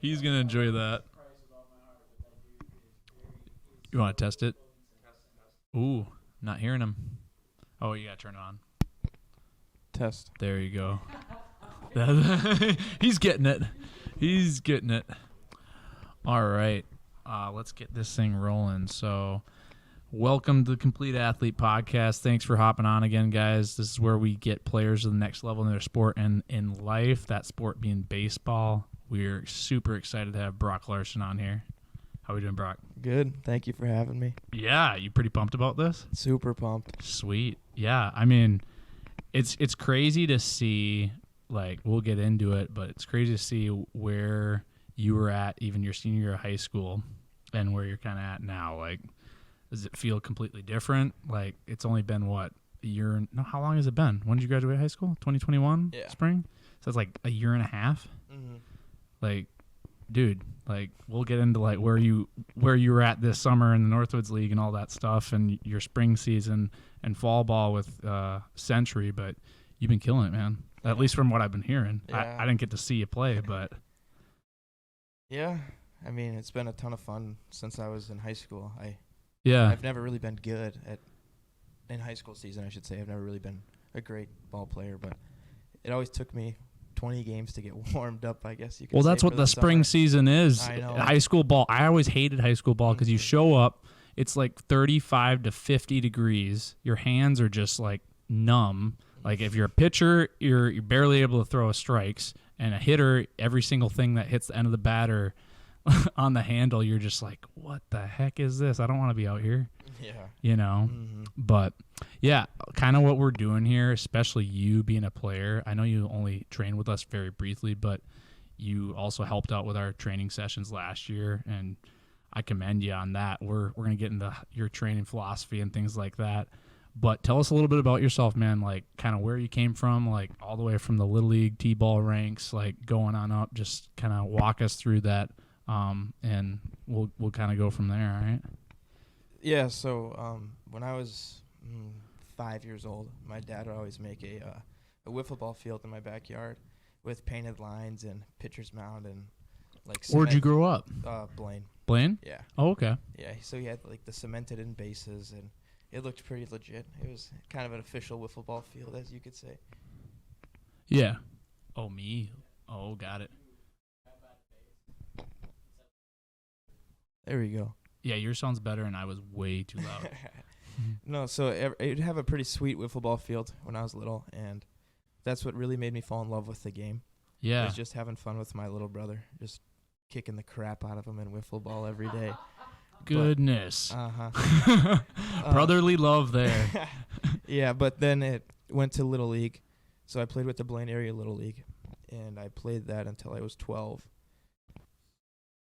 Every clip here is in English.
He's going to enjoy that. You want to test it? Ooh, not hearing him. Oh, you got to turn it on. Test. There you go. He's getting it. He's getting it. All right. Let's get this thing rolling. So, welcome to the Complete Athlete Podcast. Thanks for hopping on again, guys. This is where we get players to the next level in their sport and in life, that sport being baseball. We're super excited to have Brock Larsen on here. How are we doing, Brock? Good. Thank you for having me. Yeah, you pretty pumped about this? Super pumped. Sweet. Yeah, I mean, it's crazy to see, like, we'll get into it, but it's crazy to see where you were at even your senior year of high school and where you're kind of at now. Like, does it feel completely different? Like, it's only been, what, a year? No, how long has it been? When did you graduate high school? 2021? Yeah. Spring? So it's like a year and a half? Mm-hmm. Like, dude, like, we'll get into, like, where you were at this summer in the Northwoods League and all that stuff and your spring season and fall ball with Century, but you've been killing it, man. At least from what I've been hearing. Yeah. I didn't get to see you play, but... Yeah. I mean, it's been a ton of fun since I was in high school. I've never really been good in high school season, I should say. I've never really been a great ball player, but it always took me 20 games to get warmed up, I guess you could say. Well, that's what the spring season is. I know. High school ball. I always hated high school ball because you show up, it's like 35 to 50 degrees. Your hands are just like numb. Like if you're a pitcher, you're barely able to throw strikes, and a hitter, every single thing that hits the end of the batter on the handle, you're just like, what the heck is this? I don't want to be out here. Yeah. You know? Mm-hmm. But, yeah, kind of what we're doing here, especially you being a player. I know you only trained with us very briefly, but you also helped out with our training sessions last year, and I commend you on that. We're going to get into your training philosophy and things like that. But tell us a little bit about yourself, man, like kind of where you came from, like all the way from the Little League T-ball ranks, like going on up. Just kind of walk us through that, and we'll kind of go from there, all right? Yeah, so when I was 5 years old, my dad would always make a wiffle ball field in my backyard with painted lines and pitcher's mound and like cement. Where'd you grow up? Blaine. Blaine? Yeah. Oh, okay. Yeah, so he had like the cemented in bases, and it looked pretty legit. It was kind of an official wiffle ball field, as you could say. Yeah. Oh, me. Oh, got it. There we go. Yeah, yours sounds better, and I was way too loud. No, so it'd have a pretty sweet wiffle ball field when I was little, and that's what really made me fall in love with the game. Yeah. It was just having fun with my little brother, just kicking the crap out of him in wiffle ball every day. Goodness. Uh-huh. Brotherly love there. Yeah, but then it went to Little League. So I played with the Blaine Area Little League, and I played that until I was 12.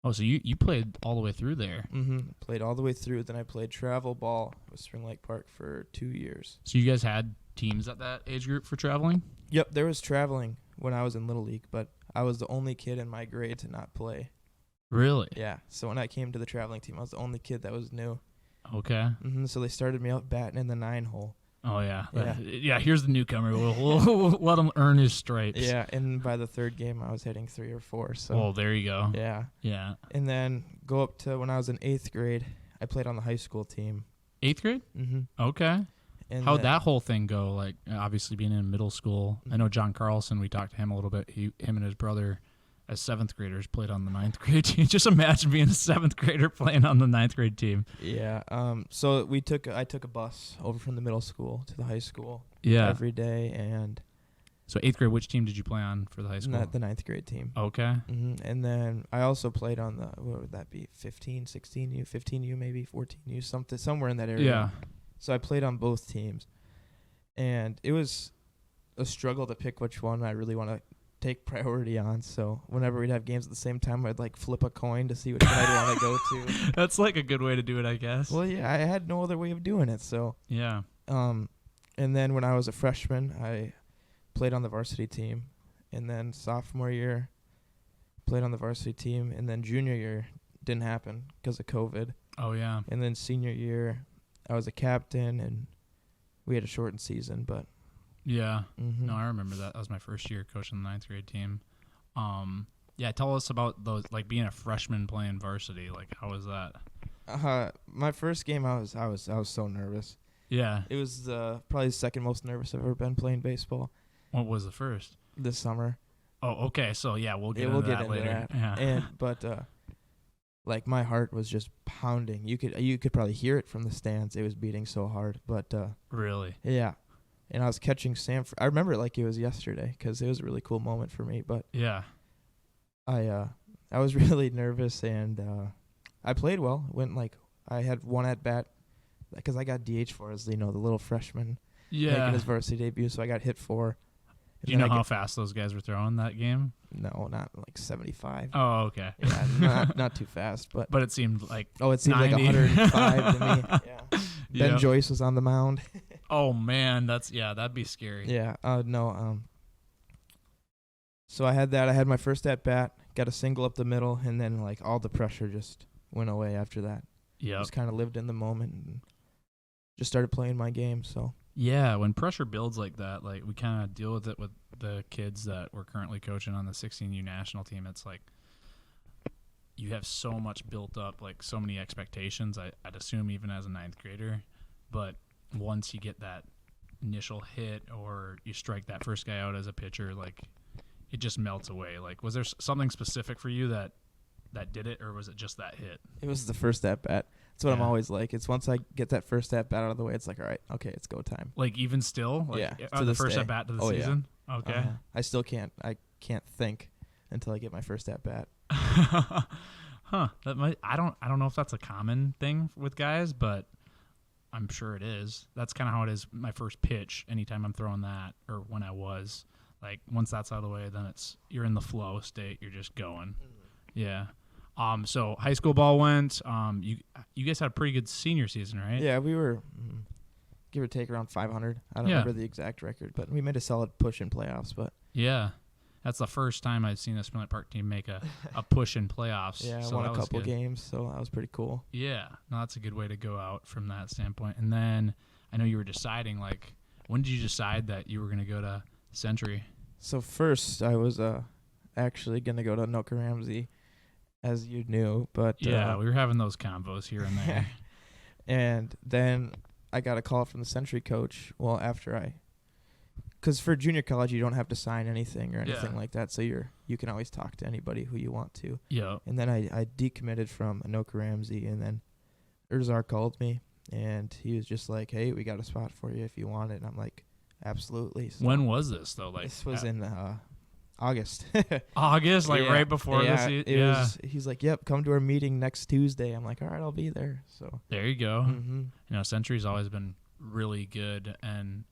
Oh, so you played all the way through there. Mm-hmm. Played all the way through. Then I played travel ball with Spring Lake Park for 2 years. So you guys had teams at that age group for traveling? Yep, there was traveling when I was in Little League, but I was the only kid in my grade to not play. Really? Yeah, so when I came to the traveling team, I was the only kid that was new. Okay. Mm-hmm. So they started me out batting in the 9-hole. Oh, yeah. Yeah. Here's the newcomer. We'll let him earn his stripes. Yeah, and by the third game, I was hitting 3 or 4. So. Oh, there you go. Yeah. Yeah. And then go up to when I was in 8th grade, I played on the high school team. 8th grade? Mm-hmm. Okay. And How'd that whole thing go? Like, obviously being in middle school. I know John Carlson, we talked to him a little bit. Him and his brother, as 7th graders, played on the 9th grade team. Just imagine being a 7th grader playing on the 9th grade team. Yeah. So I took a bus over from the middle school to the high school. Yeah. Every day, and. So 8th grade, which team did you play on for the high school? Not the 9th grade team. Okay. Mm-hmm. And then I also played on the, what would that be, 16U, 15U maybe, 14U, somewhere in that area. Yeah. So I played on both teams. And it was a struggle to pick which one I really want to take priority on. So whenever we'd have games at the same time, I'd like flip a coin to see which one I'd want to go to. That's like a good way to do it, I guess. Well, yeah, I had no other way of doing it. So yeah. And then when I was a freshman, I played on the varsity team. And then sophomore year, played on the varsity team. And then junior year didn't happen because of COVID. Oh, yeah. And then senior year, I was a captain, and we had a shortened season, but yeah. Mm-hmm. No, I remember that. That was my first year coaching the 9th grade team. Yeah, tell us about those, like being a freshman playing varsity. Like, how was that? My first game, I was so nervous. Yeah. It was probably the second most nervous I've ever been playing baseball. What was the first? This summer. Oh, okay. So yeah, we'll get into that later. Yeah. But like my heart was just pounding. You could probably hear it from the stands. It was beating so hard. But really? Yeah. And I was catching I remember it like it was yesterday because it was a really cool moment for me. But yeah, I was really nervous and I played well. I had one at bat because I got DH for as the little freshman making his varsity debut. So I got hit for. Do you know how fast those guys were throwing that game? No, not like 75. Oh, okay. Yeah, not too fast, but it seemed like it seemed 90. like 105 to me. Yeah. Ben Joyce was on the mound. Oh man, that'd be scary. Yeah. No. So I had that. I had my first at bat, got a single up the middle, and then like all the pressure just went away after that. Yeah. Just kind of lived in the moment and just started playing my game. So. Yeah, when pressure builds like that, like we kind of deal with it with the kids that we're currently coaching on the 16U national team. It's like you have so much built up, like so many expectations, I'd assume even as a ninth grader. But once you get that initial hit or you strike that first guy out as a pitcher, like it just melts away. Like was there something specific for you that did it, or was it just that hit? It was the first at bat. That's what I'm always like. It's once I get that first at bat out of the way, it's like, all right, okay, it's go time. Like even still, like, yeah, to the first at bat to the season. Yeah. Okay. I still can't think until I get my first at bat. Huh? That might. I don't know if that's a common thing with guys, but I'm sure it is. That's kind of how it is. My first pitch, anytime I'm throwing that, or when I was, like once that's out of the way, then you're in the flow state. You're just going. Yeah. So high school ball went. You guys had a pretty good senior season, right? Yeah, we were give or take around 500. I don't remember the exact record, but we made a solid push in playoffs. But yeah, that's the first time I've seen a Spindlet Park team make a push in playoffs. Yeah, so won a couple games, so that was pretty cool. Yeah, no, that's a good way to go out from that standpoint. And then I know you were deciding, like, when did you decide that you were going to go to Century? So first, I was actually going to go to Anoka Ramsey, as you knew, but yeah, we were having those combos here and there. And then I got a call from the Century coach. Well, because for junior college you don't have to sign anything or anything like that, so you can always talk to anybody who you want to. Yeah. And then I decommitted from Anoka Ramsey, and then Urzar called me, and he was just like, "Hey, we got a spot for you if you want it." And I'm like, "Absolutely." So when was this though? Like this was in August. August, like right before the season. He's like, "Yep, come to our meeting next Tuesday." I'm like, "All right, I'll be there." So there you go. Mm-hmm. Century's always been really good, and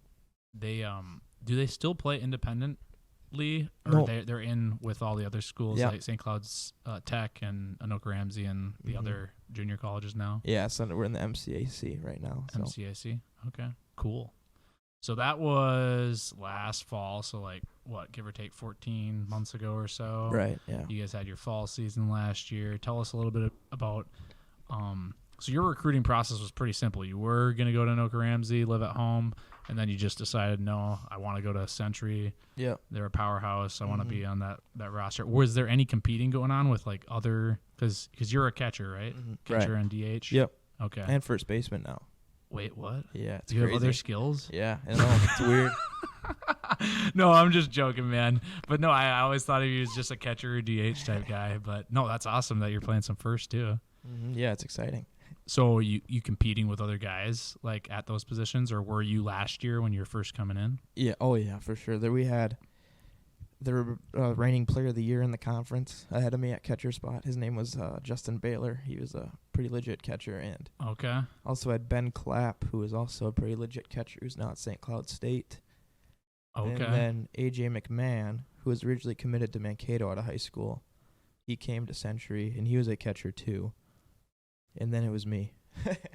they do they still play independently, or no. they're in with all the other schools like St. Cloud's Tech and Anoka Ramsey and the other junior colleges now? Yeah, so we're in the MCAC right now. So. MCAC, okay, cool. So that was last fall, so like what, give or take 14 months ago or so. Right, yeah. You guys had your fall season last year. Tell us a little bit about so your recruiting process was pretty simple. You were going to go to Anoka Ramsey, live at home, and then you just decided, no, I want to go to Century. Yeah. They're a powerhouse. I want to be on that roster. Was there any competing going on with like other, because you're a catcher, right? Catcher and DH? Yep. Okay. And first baseman now. Wait, what? Yeah, it's Do you crazy. have other skills? Yeah, I know. It's weird. No, I'm just joking, man. But no, I always thought of you as just a catcher or DH type guy. But no, that's awesome that you're playing some first too. Yeah, it's exciting. So you competing with other guys like at those positions, or were you last year when you were first coming in? Yeah. Oh yeah, for sure. There we had the reigning player of the year in the conference ahead of me at catcher spot. His name was Justin Baylor. He was a pretty legit catcher, and also had Ben Clapp, who was also a pretty legit catcher, who's now at St. Cloud State. And then AJ McMahon, who was originally committed to Mankato out of high school, he came to Century, and he was a catcher too. And then it was me.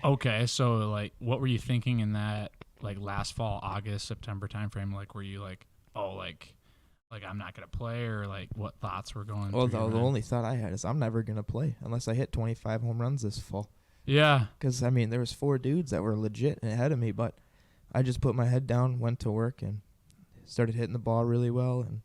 Okay, so like, what were you thinking in that like last fall, August, September timeframe? Like, were you like, oh, like I'm not gonna play, or like what thoughts were going? Well, the only thought I had is I'm never gonna play unless I hit 25 home runs this fall. Yeah. Because I mean, there was 4 dudes that were legit ahead of me, but I just put my head down, went to work, and started hitting the ball really well and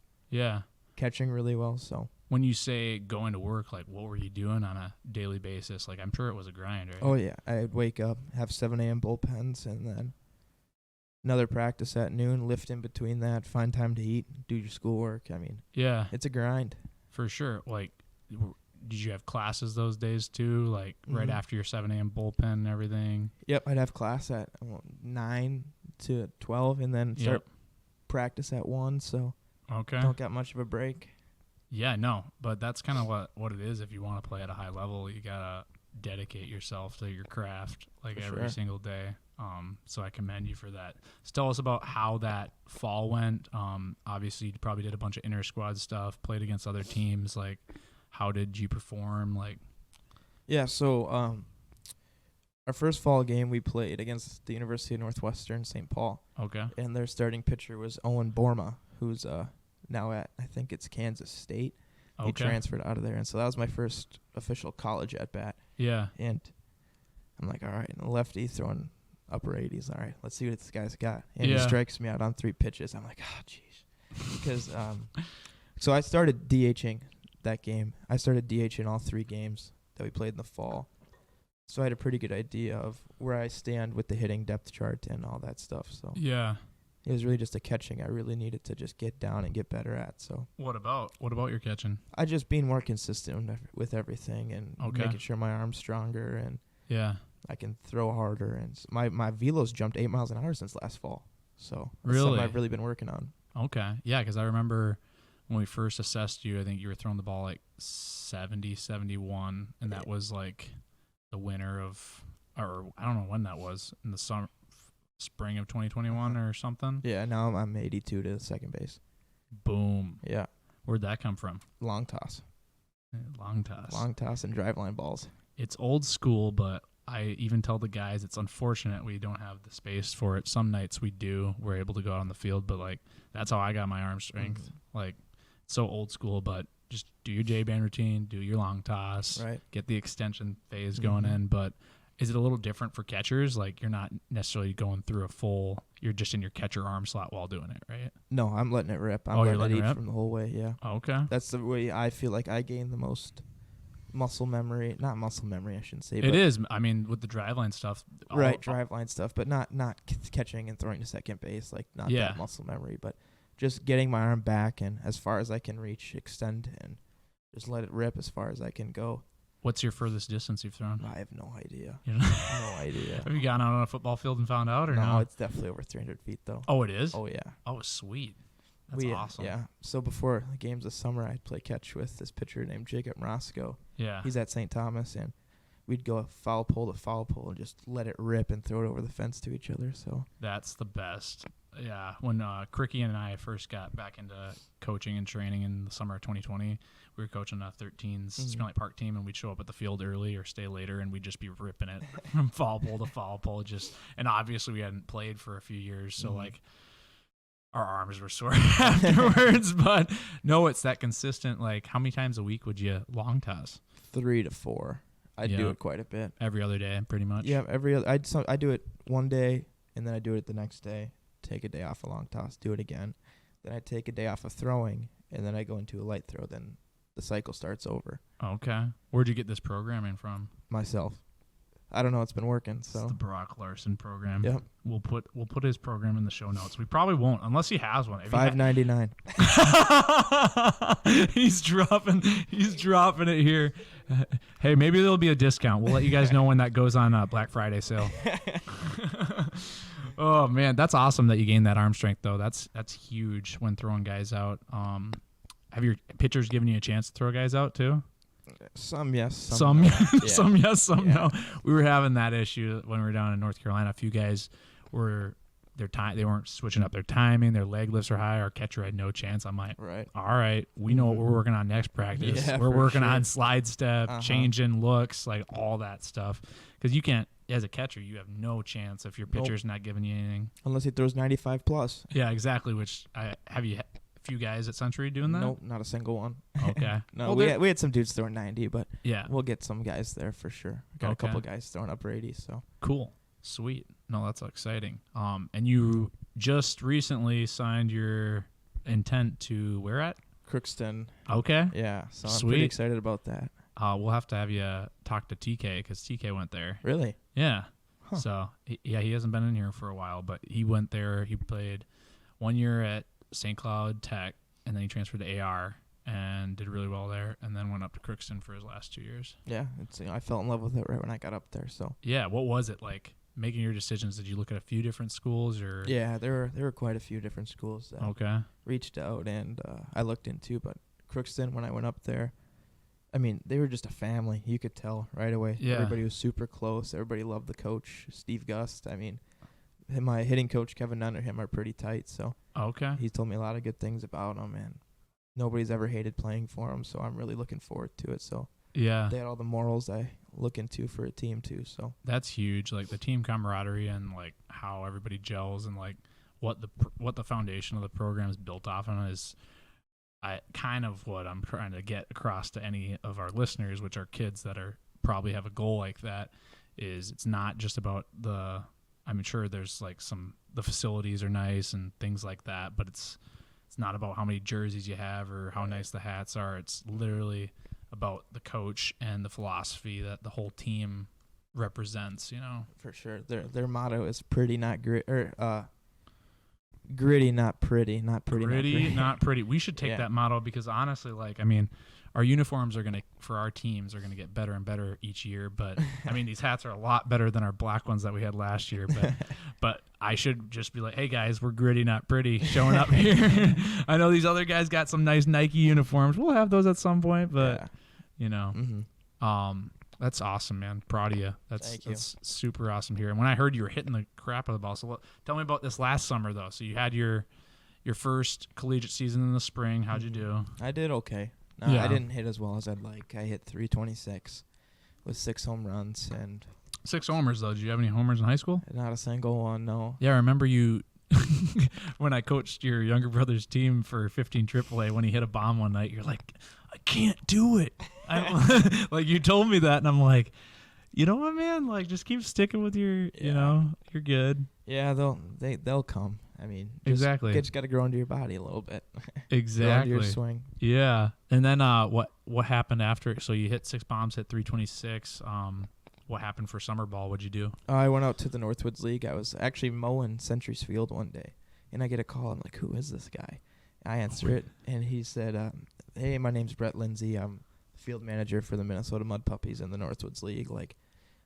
catching really well. So when you say going to work, like what were you doing on a daily basis? Like I'm sure it was a grind, right? Oh, yeah. I'd wake up, have 7 a.m. bullpens, and then another practice at noon, lift in between that, find time to eat, do your schoolwork. I mean, Yeah, it's a grind. for sure. Like, did you have classes those days too? Like right after your 7 a.m. bullpen and everything? Yep, I'd have class at 9 to 12 and then start practice at 1, so Okay. don't get much of a break. Yeah, no, but that's kind of what it is. If you want to play at a high level, you gotta dedicate yourself to your craft like For every sure. single day. So I commend you for that. So tell us about how that fall went. Obviously, you probably did a bunch of inter squad stuff, played against other teams. Like, how did you perform? Like, Yeah, so our first fall game we played against the University of Northwestern St. Paul, okay, and their starting pitcher was Owen Borma, who's now at, I think it's Kansas State. He okay, transferred out of there, and so that was my first official college at bat. yeah, And I'm like, all right, and the lefty throwing upper 80s. All right, let's see what this guy's got. And he Yeah. strikes me out on 3 pitches. I'm like, oh, jeez. Because so I started DHing that game. I started DHing all 3 games that we played in the fall. So I had a pretty good idea of where I stand with the hitting depth chart and all that stuff. So yeah. it was really just a catching I really needed to just get down and get better at. So What about your catching? I just being more consistent with everything and Okay. making sure my arm's stronger and Yeah, I can throw harder. And my velo's jumped 8 miles an hour since last fall. So that's Really? something I've really been working on. okay, yeah. Because I remember when we first assessed you, I think you were throwing the ball like 70, 71, and that was like the winter of, or I don't know when that was, in the spring of 2021 or something. Yeah, now I'm 82 to second base. Boom. Yeah, Where'd that come from? long toss. Long toss. Long toss and drive line balls. It's old school, but I even tell the guys it's unfortunate we don't have the space for it. Some nights we do. We're able to go out on the field, but like that's how I got my arm strength. Like so old school, but just do your J-band routine, do your long toss, Right. get the extension phase going in. But is it a little different for catchers? Like you're not necessarily going through you're just in your catcher arm slot while doing it, right? No, I'm letting it rip. I'm Oh, you're letting letting it it eat rip? from the whole way, yeah. Okay. That's the way I feel like I gain the most muscle memory. Not muscle memory, I shouldn't say. It is. I mean, with the driveline stuff. Right, drive line stuff, but not catching and throwing to second base, like not Yeah. that muscle memory, but just getting my arm back and as far as I can reach, extend, and just let it rip as far as I can go. What's your furthest distance you've thrown? I have no idea. You know? No idea. Have you gone out on a football field and found out or no? No, it's definitely over 300 feet, though. Oh, it is? Oh, yeah. Oh, sweet. That's awesome. Yeah. So before the games this summer, I'd play catch with this pitcher named Jacob Roscoe. Yeah. He's at St. Thomas, and we'd go foul pole to foul pole and just let it rip and throw it over the fence to each other. So That's the best. Yeah. When Cricky and I first got back into coaching and training in the summer of 2020, we were coaching a 13s Spring Lake Park team, and we'd show up at the field early or stay later, and we'd just be ripping it from foul pole to foul pole. And obviously we hadn't played for a few years, so like our arms were sore afterwards. But no, it's that consistent. Like, how many times a week would you long toss? 3 to 4. I do it quite a bit. Every other day, pretty much. Yeah, every other. I do it one day, and then I do it the next day. Take a day off a long toss, do it again. Then I take a day off of throwing, and then I go into a light throw. Then the cycle starts over. Okay. Where'd you get this programming from? Myself. I don't know. It's been working. It's So the Brock Larsen program. Yep. We'll put his program in the show notes. We probably won't unless he has one. $5.99. He's dropping it here. Hey, maybe there'll be a discount. We'll let you guys know when that goes on Black Friday sale. Oh man, that's awesome that you gained that arm strength though. That's huge when throwing guys out. Have your pitchers given you a chance to throw guys out too? Some yes. Some no. some yes, some Yeah. no. We were having that issue when we were down in North Carolina. A few guys were they weren't switching up their timing. Their leg lifts are high. Our catcher had no chance. I'm like, Right. all right, we know what we're working on next practice. Yeah, we're for working sure. on slide step, changing looks, like all that stuff. Because you can't, as a catcher, you have no chance if your pitcher's not giving you anything. Unless he throws 95 plus. Yeah, exactly. Which have you a few guys at Century doing that? Nope, not a single one. Okay. No, we had some dudes throwing 90, but yeah, we'll get some guys there for sure. Got a couple guys throwing upper 80, so. cool, sweet. No, that's exciting. And you just recently signed your intent to where at? Crookston. Okay. Yeah, so I'm Sweet. pretty excited about that. We'll have to have you talk to TK because TK went there. Really? Yeah. Huh. So, he hasn't been in here for a while, but he went there. He played 1 year at St. Cloud Tech, and then he transferred to AR and did really well there, and then went up to Crookston for his last 2 years. Yeah, I fell in love with it right when I got up there. So Yeah. What was it like making your decisions? Did you look at a few different schools or? yeah, there were quite a few different schools that Okay. reached out and I looked into, but Crookston, when I went up there, I mean, they were just a family. You could tell right away. Yeah. Everybody was super close. Everybody loved the coach, Steve Gust. I mean, my hitting coach, Kevin Nunn, and him are pretty tight. So Okay. he's told me a lot of good things about him, and nobody's ever hated playing for him. So I'm really looking forward to it. So Yeah. they had all the morals I look into for a team too. So That's huge. Like the team camaraderie and like how everybody gels and like what the foundation of the program is built off on is kind of what I'm trying to get across to any of our listeners, which are kids that are probably have a goal like that. Is it's not just about I'm sure there's like the facilities are nice and things like that, but it's not about how many jerseys you have or how nice the hats are. It's literally about the coach and the philosophy that the whole team represents, for sure, their motto is pretty, not grit, or gritty, not pretty, not pretty, Pretty, not not pretty. We should take Yeah. that motto because honestly, our uniforms for our teams are gonna get better and better each year. But I mean, these hats are a lot better than our black ones that we had last year. But I should just be like, hey guys, we're gritty, not pretty, showing up here. I know these other guys got some nice Nike uniforms. We'll have those at some point, but that's awesome, man. Proud of you. Thank you. That's super awesome to hear. And when I heard you were hitting the crap out of the ball, so tell me about this last summer though. So you had your first collegiate season in the spring. How'd you do? I did okay. No, Yeah. I didn't hit as well as I'd like. I hit 326 with 6 home runs and 6 homers though. Did you have any homers in high school? not a single one. No. Yeah, I remember you when I coached your younger brother's team for 15 AAA. When he hit a bomb one night, you're like, I can't do it. Like you told me that, and I'm like, you know what, man? Like just keep sticking with your, you're good. Yeah, they'll come. I mean, Exactly. Just got to grow into your body a little bit. Grow into Exactly. your swing. Yeah. And then what happened after? So you hit 6 bombs, hit 326. What happened for summer ball? What'd you do? I went out to the Northwoods League. I was actually mowing Century's Field one day, and I get a call. I'm like, who is this guy? I answer it, and he said, hey, my name's Brett Lindsay. I'm field manager for the Minnesota Mud Puppies in the Northwoods League. Like,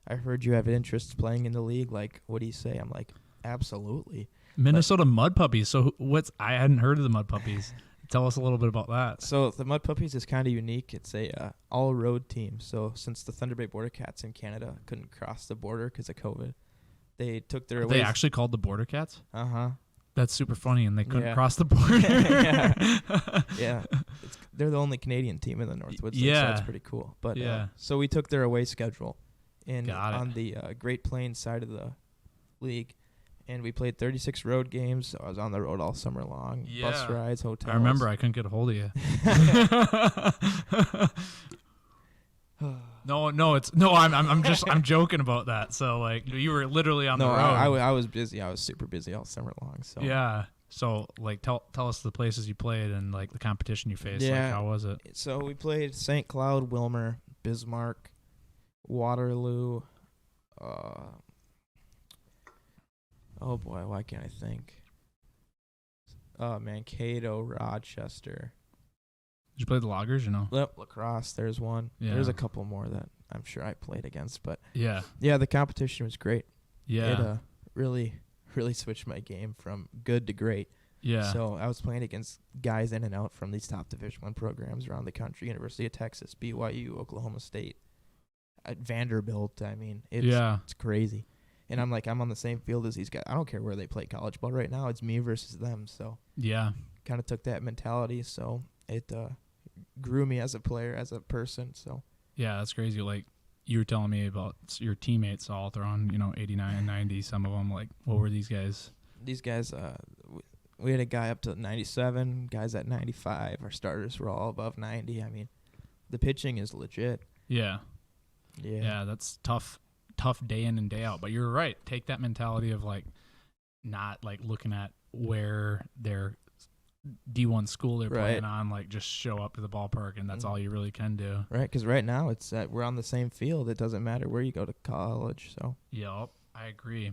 I heard you have interest playing in the league. Like, what do you say? I'm like, absolutely. Minnesota Mud Puppies. So I hadn't heard of the Mud Puppies. Tell us a little bit about that. So the Mud Puppies is kind of unique. It's a all-road team. So since the Thunder Bay Border Cats in Canada couldn't cross the border because of COVID, they took their They actually called the Border Cats? Uh-huh. That's super funny, and they couldn't Yeah. cross the border. Yeah. They're the only Canadian team in the Northwoods League, Yeah. so that's pretty cool. But Yeah. so we took their away schedule Got it. on the Great Plains side of the league, and we played 36 road games. I was on the road all summer long. Yeah. Bus rides, hotels. I remember I couldn't get a hold of you. I'm joking about that. So like you were literally on the road. I was busy. I was super busy all summer long. So Yeah. So like tell us the places you played and like the competition you faced. Yeah. Like how was it? So we played St. Cloud, Wilmer, Bismarck, Waterloo. Oh boy, why can't I think? Mankato, Rochester. Did you play the Loggers or no? Lacrosse, there's one. Yeah. There's a couple more that I'm sure I played against, but Yeah. yeah, the competition was great. Yeah. It really switched my game from good to great. Yeah. So I was playing against guys in and out from these top Division I programs around the country: University of Texas, BYU, Oklahoma State, at Vanderbilt. I mean, it's crazy. And I'm on the same field as these guys. I don't care where they play college ball right now. It's me versus them. So Yeah. kind of took that mentality. So it grew me as a player, as a person. So Yeah, that's crazy. Like you were telling me about your teammates all throwing, 89 and 90. Some of them, like, what were these guys? these guys, we had a guy up to 97, guys at 95. Our starters were all above 90. I mean, the pitching is legit. Yeah. Yeah. Yeah, that's tough day in and day out. But you're right. Take that mentality of like not like looking at where they're D1 school they're Right. playing on, like just show up to the ballpark and that's all you really can do. Right, because right now it's we're on the same field. It doesn't matter where you go to college. So Yep, I agree.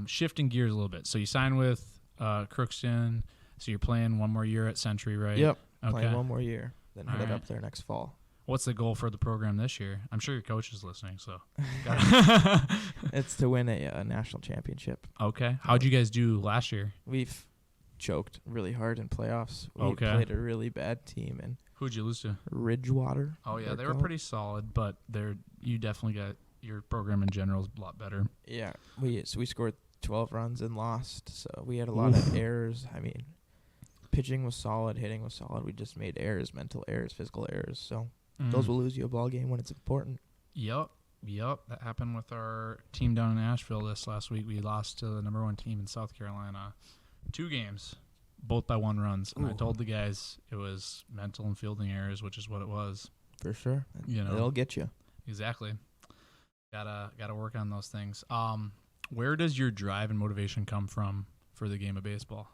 Shifting gears a little bit. So you sign with Crookston. So you're playing one more year at Century, right? yep, Okay. playing one more year, then All headed right. up there next fall. What's the goal for the program this year? I'm sure your coach is listening. So. It's to win a national championship. Okay. How'd you guys do last year? We've choked really hard in playoffs. We Okay. played a really bad team in Who'd you lose to? Ridgewater. Oh yeah, they're they were called. pretty solid, but you definitely got your program in general is a lot better. Yeah, we scored 12 runs and lost. So we had a lot of errors. I mean, pitching was solid, hitting was solid. We just made errors, mental errors, physical errors. So those will lose you a ball game when it's important. Yep. That happened with our team down in Asheville this last week. We lost to the number 1 team in South Carolina. 2 games, both by 1 runs. And I Ooh. told the guys it was mental and fielding errors, which is what it was. For sure. You know. It'll get you. Exactly. Gotta work on those things. Where does your drive and motivation come from for the game of baseball?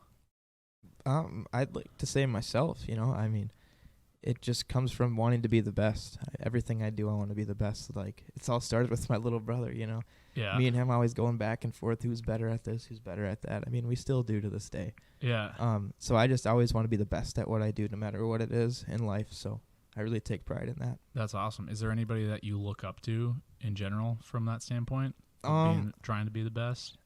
I'd like to say myself, I mean, it just comes from wanting to be the best. Everything I do, I want to be the best. Like, it's all started with my little brother, Yeah. Me and him always going back and forth, who's better at this, who's better at that. I mean, we still do to this day. Yeah. So I just always want to be the best at what I do, no matter what it is in life. So I really take pride in that. That's awesome. Is there anybody that you look up to in general from that standpoint? Trying to be the best?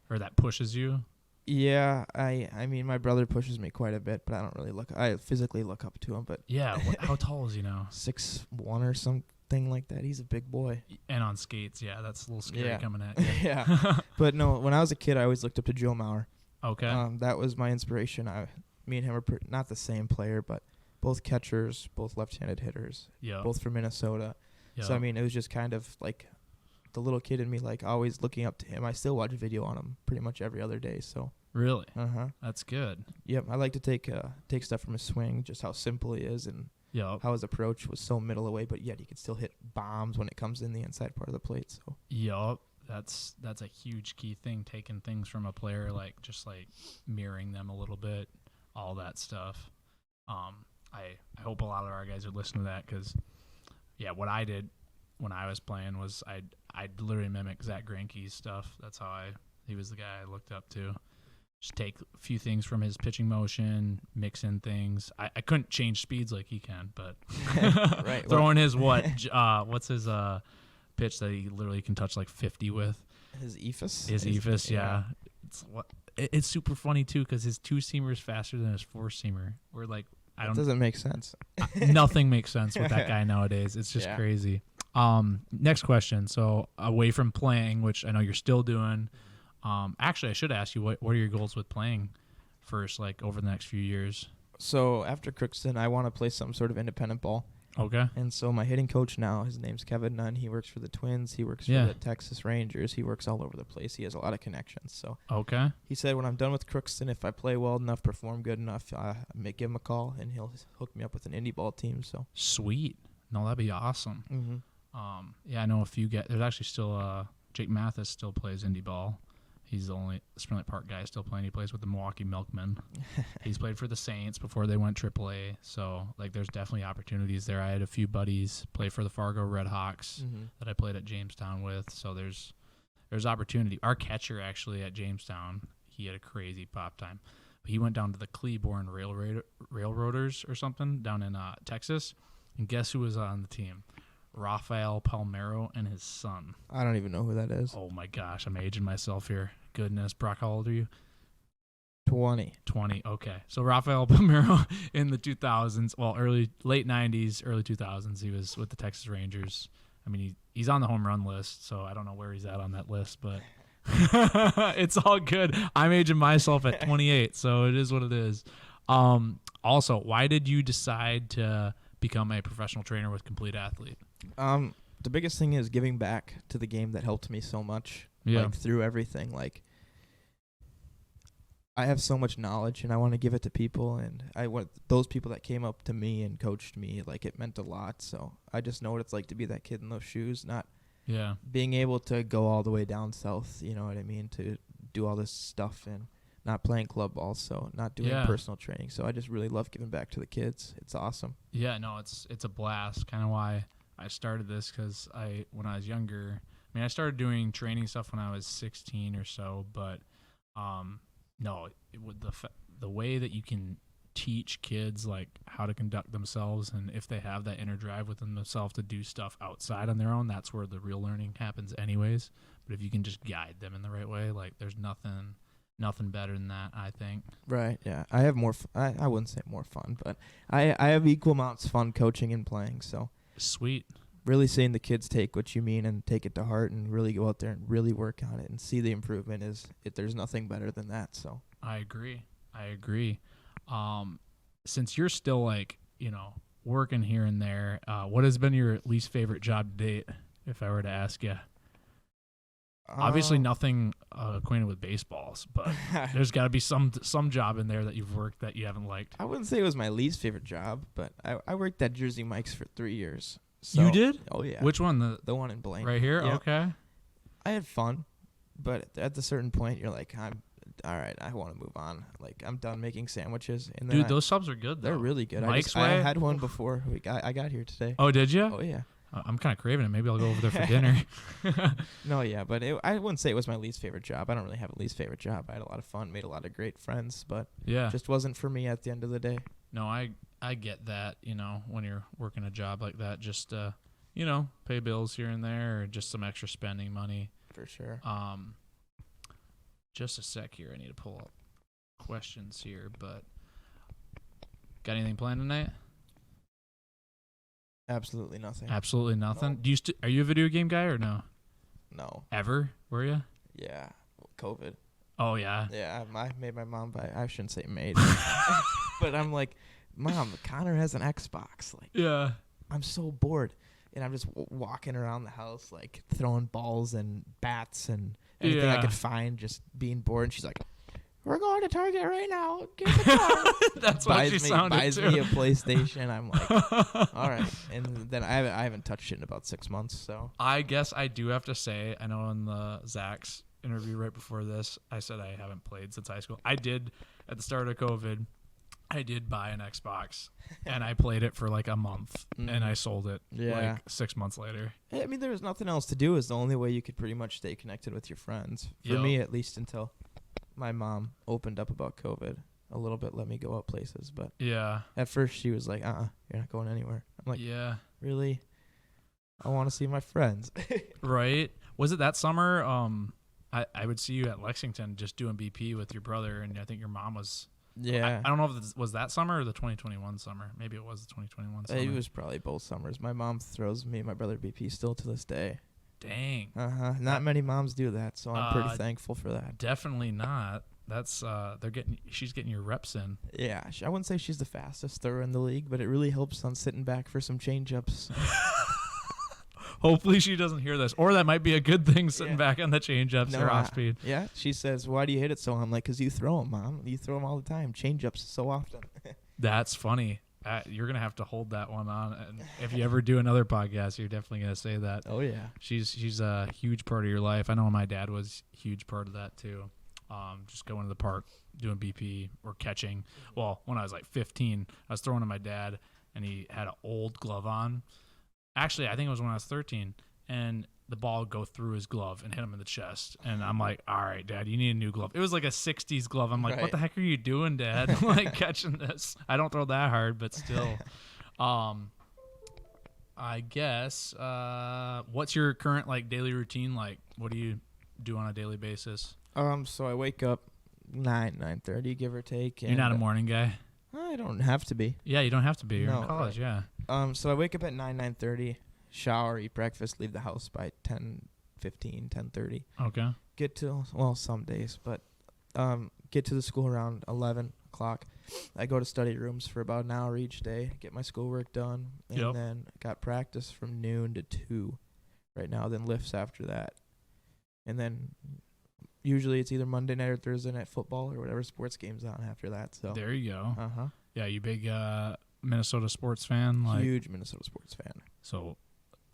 Or that pushes you? Yeah, I mean, my brother pushes me quite a bit, but I don't really I physically look up to him, but Yeah. How tall is he now? 6'1" or something like that. He's a big boy. And on skates, yeah, that's a little scary Yeah. coming at you. Yeah. But no, when I was a kid, I always looked up to Joe Mauer. Okay. That was my inspiration. Me and him are not the same player, but both catchers, both left-handed hitters, Yeah. both from Minnesota. So, I mean, it was just kind of like the little kid in me, like always looking up to him. I still watch a video on him pretty much every other day. So, Really? uh-huh. That's good. Yep, I like to take stuff from his swing, just how simple he is and Yeah. how his approach was so middle away, but yet he could still hit bombs when it comes in the inside part of the plate. So Yup. That's a huge key thing, taking things from a player, like just like mirroring them a little bit, all that stuff. I hope a lot of our guys are listening to that because, yeah, what I did when I was playing was I'd literally mimic Zach Greinke's stuff. That's how he was the guy I looked up to. Just take a few things from his pitching motion, mix in things. I couldn't change speeds like he can, but Right. throwing his what's his pitch that he literally can touch like 50 with? His ephus? His ephus, yeah. It's super funny too because his 2-seamer is faster than his 4-seamer. We're like, It doesn't make sense. nothing makes sense with that guy nowadays. It's just crazy. Next question. So away from playing, which I know you're still doing. Actually, I should ask you what are your goals with playing first, like over the next few years? So after Crookston, I want to play some sort of independent ball. Okay. And so my hitting coach now, his name's Kevin Nunn. He works for the Twins. He works for the Texas Rangers. He works all over the place. He has a lot of connections. So okay. He said when I'm done with Crookston, if I play well enough, perform good enough, I may give him a call, and he'll hook me up with an indie ball team. So Sweet. No, that'd be awesome. Mm-hmm. Yeah, I know a few guys. There's actually still Jake Mathis still plays indie ball. He's the only Spring Lake Park guy still playing. He plays with the Milwaukee Milkmen. He's played for the Saints before they went AAA. So, like, there's definitely opportunities there. I had a few buddies play for the Fargo Redhawks that I played at Jamestown with. So there's opportunity. Our catcher actually at Jamestown, he had a crazy pop time. He went down to the Cleburne Railroaders or something down in Texas. And guess who was on the team? Rafael Palmeiro and his son. I don't even know who that is. Oh my gosh, I'm aging myself here. Goodness. Brock, how old are you? 20. 20. Okay. So Rafael Palmeiro in the 2000s, well, late 90s, early 2000s, he was with the Texas Rangers. I mean, he's on the home run list, so I don't know where he's at on that list, but it's all good. I'm aging myself at 28, so it is what it is. Also, why did you decide to become a professional trainer with Complete Athlete? The biggest thing is giving back to the game that helped me so much. Yeah. Like, through everything. Like, I have so much knowledge, and I want to give it to people, and I want those people that came up to me and coached me, like, it meant a lot. So I just know what it's like to be that kid in those shoes, not being able to go all the way down south, you know what I mean, to do all this stuff and not playing club ball, so not doing personal training. So I just really love giving back to the kids. It's awesome. Yeah, no, it's a blast. Kind of why I started this, because when I was younger, I mean, I started doing training stuff when I was 16 or so, but no, the way that you can teach kids like how to conduct themselves, and if they have that inner drive within themselves to do stuff outside on their own, that's where the real learning happens anyways. But if you can just guide them in the right way, like there's nothing better than that, I think. Right, yeah. I have more I wouldn't say more fun, but I have equal amounts of fun coaching and playing, so sweet. Really seeing the kids take what you mean and take it to heart and really go out there and really work on it and see the improvement there's nothing better than that. So I agree. Since you're still like, working here and there, what has been your least favorite job to date, if I were to ask you? Obviously nothing acquainted with baseballs, but there's got to be some job in there that you've worked that you haven't liked. I wouldn't say it was my least favorite job, but I worked at Jersey Mike's for 3 years. So, you did? Oh, yeah. Which one? The one in Blaine. Right here? Yep. Okay. I had fun, but at a certain point, you're like, I'm all right, I want to move on. Like, I'm done making sandwiches. And then dude, those subs are good, though. They're really good. Mike's I had one before I got here today. Oh, did you? Oh, yeah. I'm kind of craving it. Maybe I'll go over there for dinner. No, yeah, but I wouldn't say it was my least favorite job. I don't really have a least favorite job. I had a lot of fun, made a lot of great friends, but yeah, just wasn't for me at the end of the day. No, I get that, when you're working a job like that, just pay bills here and there, or just some extra spending money. For sure. Just a sec here. I need to pull up questions here, but got anything planned tonight? Absolutely nothing. Absolutely nothing. No. Do you are you a video game guy or no? No. Ever? Were you? Yeah. COVID. Oh yeah. Yeah, I made my mom buy. I shouldn't say made, but I'm like, Mom, Connor has an Xbox. Like, yeah. I'm so bored, and I'm just walking around the house like throwing balls and bats and anything I could find, just being bored. And she's like, "We're going to Target right now. Get the car." That's what she sounded buys too. me a PlayStation. I'm like, all right. And then I haven't touched it in about 6 months. So I guess I do have to say, I know in the Zach's interview right before this, I said I haven't played since high school. I did at the start of COVID. I did buy an Xbox, and I played it for like a month, and I sold it like 6 months later. I mean, there was nothing else to do. Is the only way you could pretty much stay connected with your friends. For me, at least, until my mom opened up about COVID a little bit, let me go out places. But yeah, at first she was like, you're not going anywhere. I'm like, yeah, really? I want to see my friends. Right? Was it that summer? I would see you at Lexington just doing BP with your brother, and I think your mom was. Yeah. I don't know if it was that summer or the 2021 summer. Maybe it was the 2021 summer. It was probably both summers. My mom throws me and my brother BP still to this day. Dang. Not many moms do that, so I'm pretty thankful for that. Definitely not. That's she's getting your reps in. Yeah, I wouldn't say she's the fastest thrower in the league, but it really helps on sitting back for some change-ups. Hopefully she doesn't hear this, or that might be a good thing, sitting back on the change-ups or off speed. Yeah, she says, "Why do you hit it so?" I'm like, "'Cause you throw them, Mom. You throw them all the time. Change-ups so often." That's funny. You're gonna have to hold that one on, and if you ever do another podcast, you're definitely gonna say that. Oh yeah, she's a huge part of your life. I know my dad was a huge part of that too. Just going to the park, doing BP or catching. Well, when I was like 15, I was throwing to my dad, and he had an old glove on. Actually, I think it was when I was 13, and the ball would go through his glove and hit him in the chest. And I'm like, all right, Dad, you need a new glove. It was like a 60s glove. I'm like, What the heck are you doing, Dad? I'm like catching this. I don't throw that hard, but still. I guess, what's your current like daily routine like? What do you do on a daily basis? So I wake up 9:30, give or take. You're not a morning guy? I don't have to be. Yeah, you don't have to be. You're in college, yeah. So I wake up at 9:30, shower, eat breakfast, leave the house by 10:15, 10:30. Okay. Get to, some days, but get to the school around 11 o'clock. I go to study rooms for about an hour each day, get my schoolwork done, and then got practice from noon to 2 right now, then lifts after that. And then usually it's either Monday night or Thursday night football or whatever sports game's on after that. So there you go. Yeah, you big Minnesota sports fan? Huge Minnesota sports fan. So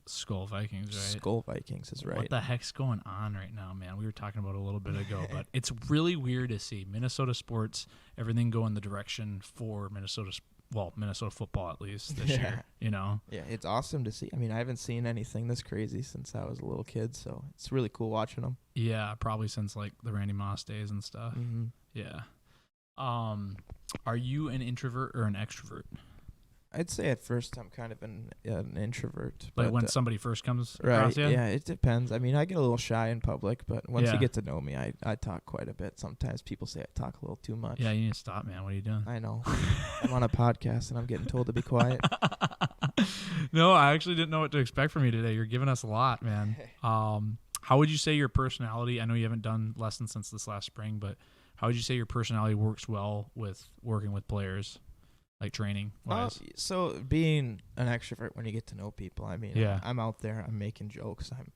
Skull Vikings, right? Skull Vikings is right. What the heck's going on right now, man? We were talking about it a little bit ago, but it's really weird to see Minnesota sports, everything go in the direction for Minnesota football at least this year, you know? Yeah, it's awesome to see. I mean, I haven't seen anything this crazy since I was a little kid, so it's really cool watching them. Yeah, probably since like the Randy Moss days and stuff. Mm-hmm. Yeah. Are you an introvert or an extrovert? I'd say at first I'm kind of an introvert. Like but, when somebody first comes right, across you? yeah, it depends. I mean, I get a little shy in public, but once Yeah. you get to know me, I talk quite a bit. Sometimes people say I talk a little too much. Yeah, you need to stop, man. What are you doing? I know. I'm on a podcast and I'm getting told to be quiet. No, I actually didn't know what to expect from you today. You're giving us a lot, man. How would you say your personality, I know you haven't done lessons since this last spring, but how would you say your personality works well with working with players, like training wise? So being an extrovert when you get to know people, I mean, Yeah. I'm out there, I'm making jokes, I'm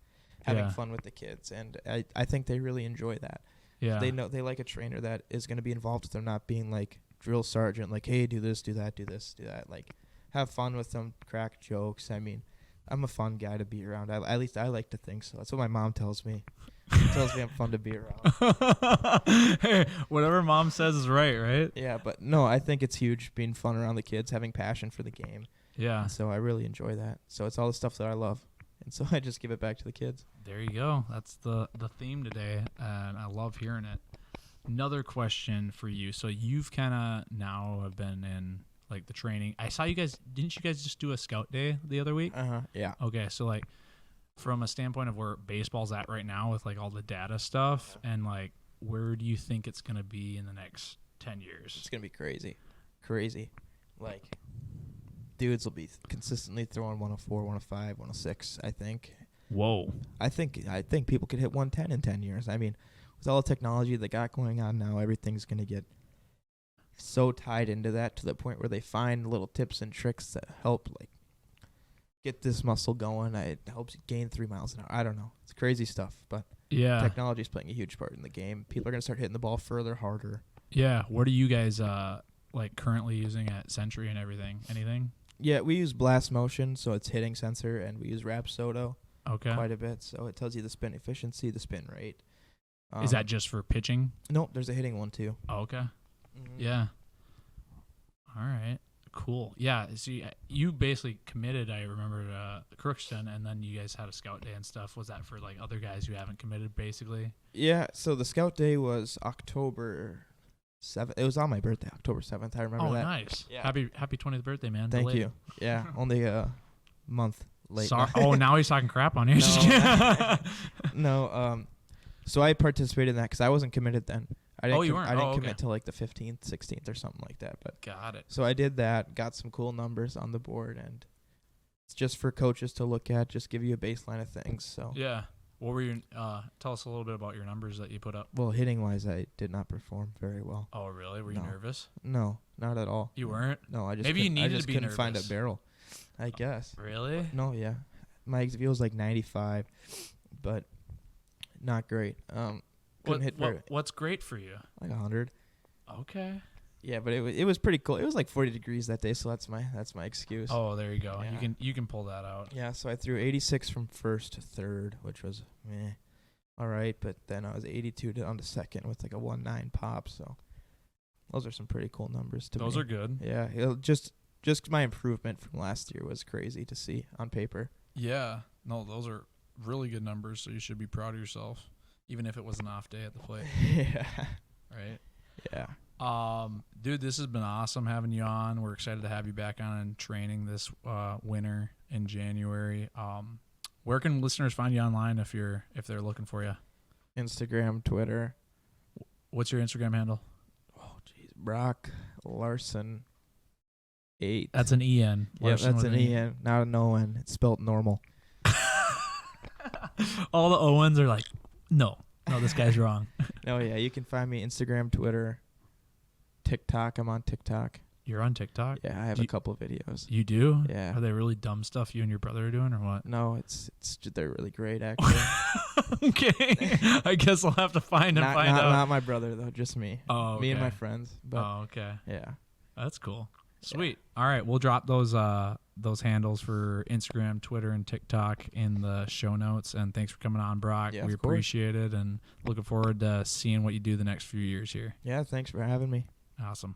having fun with the kids, and I think they really enjoy that. Yeah. They like a trainer that is going to be involved with them, not being like drill sergeant, like, hey, do this, do that, do this, do that. Like, have fun with them, crack jokes. I mean, I'm a fun guy to be around. At least I like to think so. That's what my mom tells me. She tells me I'm fun to be around. Hey, whatever mom says is right? Yeah, but no, I think it's huge being fun around the kids, having passion for the game. Yeah. And so I really enjoy that. So it's all the stuff that I love. And so I just give it back to the kids. There you go. That's the theme today, and I love hearing it. Another question for you. So you've kind of now have been in like the training. I saw you guys. Didn't you guys just do a scout day the other week? Yeah. Okay, so like from a standpoint of where baseball's at right now with like all the data stuff, and like where do you think it's gonna be in the next 10 years? It's gonna be crazy. Like, dudes will be consistently throwing 104, 105, 106. I think. Whoa. I think people could hit 110 in 10 years. I mean, with all the technology they got going on now, everything's gonna get so tied into that to the point where they find little tips and tricks that help like get this muscle going. It helps you gain 3 miles an hour. I don't know. It's crazy stuff, but Yeah. technology is playing a huge part in the game. People are gonna start hitting the ball further, harder. Yeah. What are you guys like currently using at Century and everything? Anything? Yeah, we use blast motion, so it's hitting sensor, and we use Rapsodo Okay. quite a bit, so it tells you the spin efficiency, the spin rate. Is that just for pitching? Nope, there's a hitting one too. Oh, okay. Mhm. Yeah. All right. Cool. Yeah. See, you basically committed, I remember, to Crookston, and then you guys had a scout day and stuff. Was that for like other guys who haven't committed, basically? Yeah, so the scout day was October 7th. It was on my birthday, October 7th. I remember that. Oh, nice. Yeah. Happy 20th birthday, man. Thank Delayed. you. Yeah, only a month late. Sorry. Oh, now he's talking crap on you. No. Just kidding. No, so I participated in that because I wasn't committed then. I didn't you weren't? I didn't Oh, okay. commit till like the 15th, 16th or something like that. But Got it. so I did that, got some cool numbers on the board, and it's just for coaches to look at, just give you a baseline of things. So Yeah. What were your, tell us a little bit about your numbers that you put up. well, hitting wise, I did not perform very well. Oh, really? Were you No. nervous? No, not at all. You weren't? No, I just Maybe you couldn't- I needed just to be couldn't find a nervous. barrel. I guess. Really? No, yeah, my XV was like 95, but not great. Couldn't hit very What's great for you? like 100. Okay. Yeah, but it was pretty cool. It was like 40 degrees that day, so that's my excuse. Oh, there you go. Yeah. You can pull that out. Yeah, so I threw 86 from first to third, which was meh. All right, but then I was 82 on to second with like a 1.9 pop. So those are some pretty cool numbers to me. Those are good. Yeah, just my improvement from last year was crazy to see on paper. Yeah. No, those are really good numbers, so you should be proud of yourself, even if it was an off day at the plate, Yeah. right? Yeah. Dude, this has been awesome having you on. We're excited to have you back on and training this winter in January. Where can listeners find you online if they're looking for you? Instagram, Twitter. What's your Instagram handle? Oh, jeez. Brock Larsen 8. That's an EN. Yeah, Larsen that's with an EN, not an ON. It's spelled normal. All the Owens are like, no, this guy's wrong. No, yeah, you can find me Instagram, Twitter, TikTok. I'm on TikTok. You're on TikTok? Yeah, I have a couple of videos. You do? Yeah. Are they really dumb stuff you and your brother are doing or what? No, they're really great actually. Okay. I guess I'll have to find out. Not my brother though, just me. Oh, okay. Me and my friends. But Oh, okay. yeah. That's cool. Sweet. All right, we'll drop those those handles for Instagram, Twitter, and TikTok in the show notes. And thanks for coming on, Brock. Yeah, we of course. appreciate it, and looking forward to seeing what you do the next few years here. Yeah, thanks for having me. Awesome.